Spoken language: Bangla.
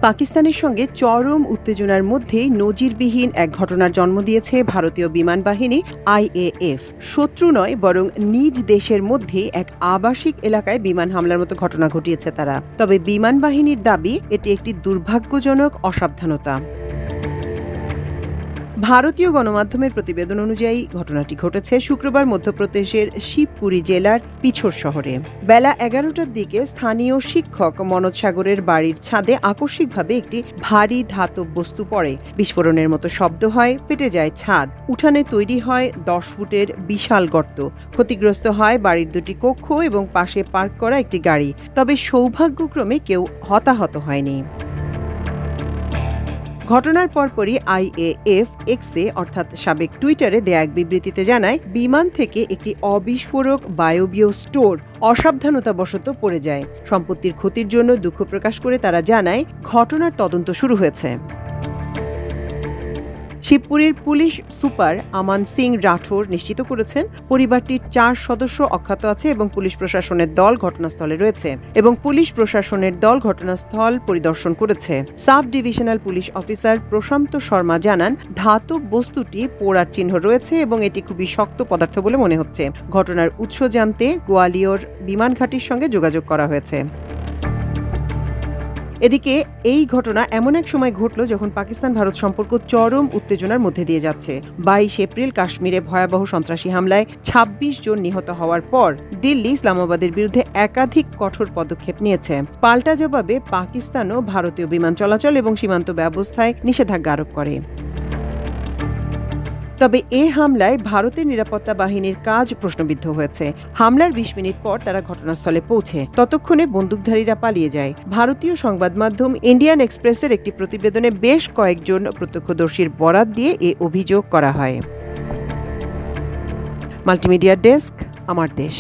পাকিস্তানের সঙ্গে চরম উত্তেজনার মধ্যেই নজিরবিহীন এক ঘটনার জন্ম দিয়েছে ভারতীয় বিমান বাহিনী আইএএফ। শত্রু নয়, বরং নিজ দেশের মধ্যেই এক আবাসিক এলাকায় বিমান হামলার মতো ঘটনা ঘটিয়েছে তারা। তবে বিমান বাহিনীর দাবি এটি একটি দুর্ভাগ্যজনক অসাবধানতা। ভারতীয় গণমাধ্যমের প্রতিবেদন অনুযায়ী ঘটনাটি ঘটেছে শুক্রবার মধ্যপ্রদেশের শিবপুরী জেলার পিছোর শহরে। বেলা 11টার দিকে স্থানীয় শিক্ষক মনোজ সাগরের বাড়ির ছাদে আকস্মিকভাবে একটি ভারী ধাতব বস্তু পড়ে। বিস্ফোরণের মতো শব্দ হয়, ফেটে যায় ছাদ। উঠানে তৈরি হয় 10 ফুটের বিশাল গর্ত। ক্ষতিগ্রস্ত হয় বাড়ির দুটি কক্ষ এবং পাশে পার্ক করা একটি গাড়ি। তবে সৌভাগ্যক্রমে কেউ হতাহত হয়নি। ঘটনার পরপরই আইএএফ এক্সে অর্থাৎ সাবেক টুইটারে দেয়া এক বিবৃতিতে জানায়, বিমান থেকে একটি অবিস্ফোরক বায়বীয় স্টোর অসাবধানতাবশত পড়ে যায়। সম্পত্তির ক্ষতির জন্য দুঃখ প্রকাশ করে তারা জানায়, ঘটনার তদন্ত শুরু হয়েছে। শিবপুরীর পুলিশ সুপার আমান সিং রাঠোর নিশ্চিত করেছেন, পরিবারটির 4 সদস্য অক্ষত আছে এবং পুলিশ প্রশাসনের দল ঘটনাস্থলে রয়েছে ঘটনাস্থল পরিদর্শন করেছে। সাব ডিভিশনাল পুলিশ অফিসার প্রশান্ত শর্মা জানান, ধাতব বস্তুটি পোড়ার চিহ্ন রয়েছে এবং এটি খুবই শক্ত পদার্থ বলে মনে হচ্ছে। ঘটনার উৎস জানতে গোয়ালিয়র বিমান ঘাঁটির সঙ্গে যোগাযোগ করা হয়েছে। এদিকে এই ঘটনা এমন এক সময় ঘটল যখন পাকিস্তান ভারত সম্পর্ক চরম উত্তেজনার মধ্যে দিয়ে যাচ্ছে। 22 এপ্রিল কাশ্মীরে ভয়াবহ সন্ত্রাসী হামলায় 26 জন নিহত হওয়ার পর দিল্লি ইসলামাবাদের বিরুদ্ধে একাধিক কঠোর পদক্ষেপ নিয়েছে। পাল্টা জবাবে পাকিস্তানও ভারতীয় বিমান চলাচল এবং সীমান্ত ব্যবস্থায় নিষেধাজ্ঞা আরোপ করে। তবে এ হামলায় ভারতের নিরাপত্তা বাহিনীর কাজ প্রশ্নবিদ্ধ হয়েছে। হামলার 20 মিনিট পর তারা ঘটনাস্থলে পৌঁছে। ততক্ষণে বন্দুকধারীরা পালিয়ে যায়। ভারতীয় সংবাদ মাধ্যম ইন্ডিয়ান এক্সপ্রেসের একটি প্রতিবেদনে বেশ কয়েকজন প্রত্যক্ষদর্শীর বরাত দিয়ে এ অভিযোগ করা হয়। মাল্টিমিডিয়া ডেস্ক, আমার দেশ।